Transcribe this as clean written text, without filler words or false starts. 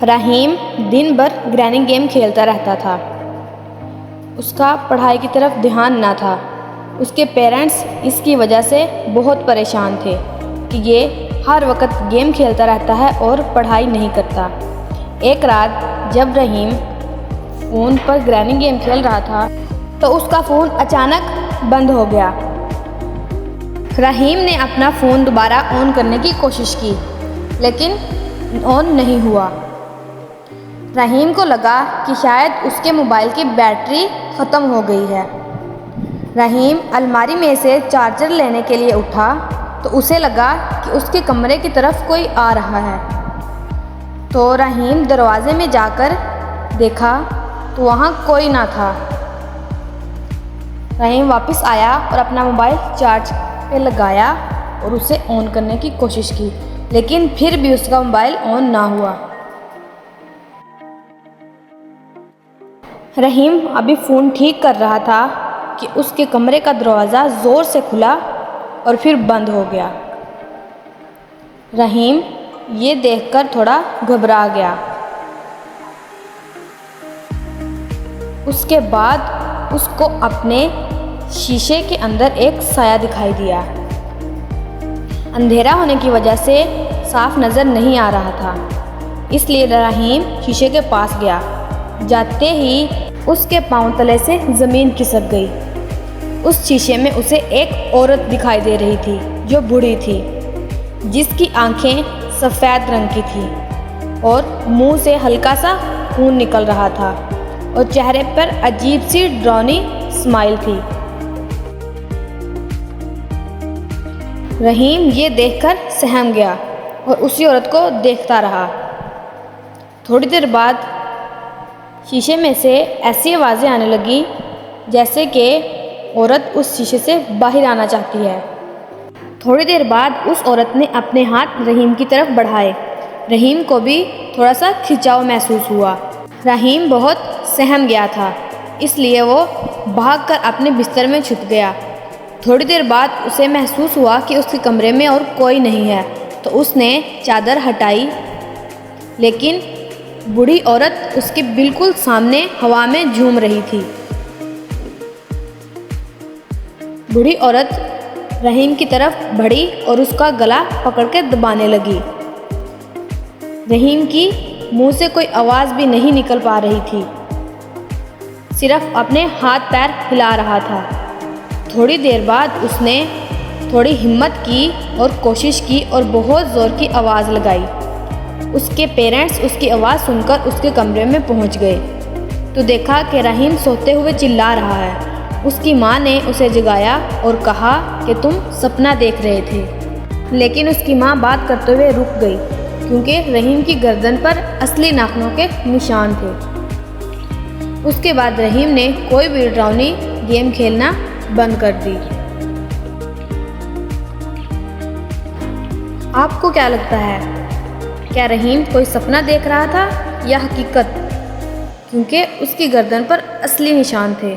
رحیم دن بھر گرینی گیم کھیلتا رہتا تھا۔ اس کا پڑھائی کی طرف دھیان نہ تھا۔ اس کے پیرنٹس اس کی وجہ سے بہت پریشان تھے کہ یہ ہر وقت گیم کھیلتا رہتا ہے اور پڑھائی نہیں کرتا۔ ایک رات جب رحیم فون پر گرینی گیم کھیل رہا تھا تو اس کا فون اچانک بند ہو گیا۔ رحیم نے اپنا فون دوبارہ آن کرنے کی کوشش کی لیکن آن نہیں ہوا۔ رحیم کو لگا کہ شاید اس کے موبائل کی بیٹری ختم ہو گئی ہے۔ رحیم الماری میں سے چارجر لینے کے لیے اٹھا تو اسے لگا کہ اس کے کمرے کی طرف کوئی آ رہا ہے۔ تو رحیم دروازے میں جا کر دیکھا تو وہاں کوئی نہ تھا۔ رحیم واپس آیا اور اپنا موبائل چارج پہ لگایا اور اسے آن کرنے کی کوشش کی لیکن پھر بھی اس کا موبائل آن نہ ہوا۔ رحیم ابھی فون ٹھیک کر رہا تھا کہ اس کے کمرے کا دروازہ زور سے کھلا اور پھر بند ہو گیا۔ رحیم یہ دیکھ کر تھوڑا گھبرا گیا۔ اس کے بعد اس کو اپنے شیشے کے اندر ایک سایہ دکھائی دیا۔ اندھیرا ہونے کی وجہ سے صاف نظر نہیں آ رہا تھا، اس لیے رحیم شیشے کے پاس گیا۔ جاتے ہی اس کے پاؤں تلے سے زمین کھسک گئی۔ اس شیشے میں اسے ایک عورت دکھائی دے رہی تھی جو بوڑھی تھی، جس کی آنکھیں سفید رنگ کی تھیں اور منہ سے ہلکا سا خون نکل رہا تھا اور چہرے پر عجیب سی ڈراؤنی اسمائل تھی۔ رحیم یہ دیکھ کر سہم گیا اور اسی عورت کو دیکھتا رہا۔ تھوڑی دیر بعد شیشے میں سے ایسی آوازیں آنے لگیں جیسے کہ عورت اس شیشے سے باہر آنا چاہتی ہے۔ تھوڑی دیر بعد اس عورت نے اپنے ہاتھ رحیم کی طرف بڑھائے۔ رحیم کو بھی تھوڑا سا کھچاؤ محسوس ہوا۔ رحیم بہت سہم گیا تھا، اس لیے وہ بھاگ کر اپنے بستر میں چھپ گیا۔ تھوڑی دیر بعد اسے محسوس ہوا کہ اس کے کمرے میں اور کوئی نہیں ہے تو اس نے چادر ہٹائی، لیکن بوڑھی عورت اس کے بالکل سامنے ہوا میں جھوم رہی تھی۔ بوڑھی عورت رحیم کی طرف بڑھی اور اس کا گلا پکڑ کے دبانے لگی۔ رحیم کی منہ سے کوئی آواز بھی نہیں نکل پا رہی تھی، صرف اپنے ہاتھ پیر ہلا رہا تھا۔ تھوڑی دیر بعد اس نے تھوڑی ہمت کی اور کوشش کی اور بہت زور کی آواز لگائی۔ اس کے پیرنٹس اس کی آواز سن کر اس کے کمرے میں پہنچ گئے تو دیکھا کہ رحیم سوتے ہوئے چلا رہا ہے۔ اس کی ماں نے اسے جگایا اور کہا کہ تم سپنا دیکھ رہے تھے، لیکن اس کی ماں بات کرتے ہوئے رک گئی کیونکہ رحیم کی گردن پر اصلی ناخنوں کے نشان تھے۔ اس کے بعد رحیم نے کوئی بھی ڈراؤنی گیم کھیلنا بند کر دی۔ آپ کو کیا لگتا ہے؟ کیا رحیم کوئی سپنا دیکھ رہا تھا یا حقیقت؟ کیونکہ اس کی گردن پر اصلی نشان تھے۔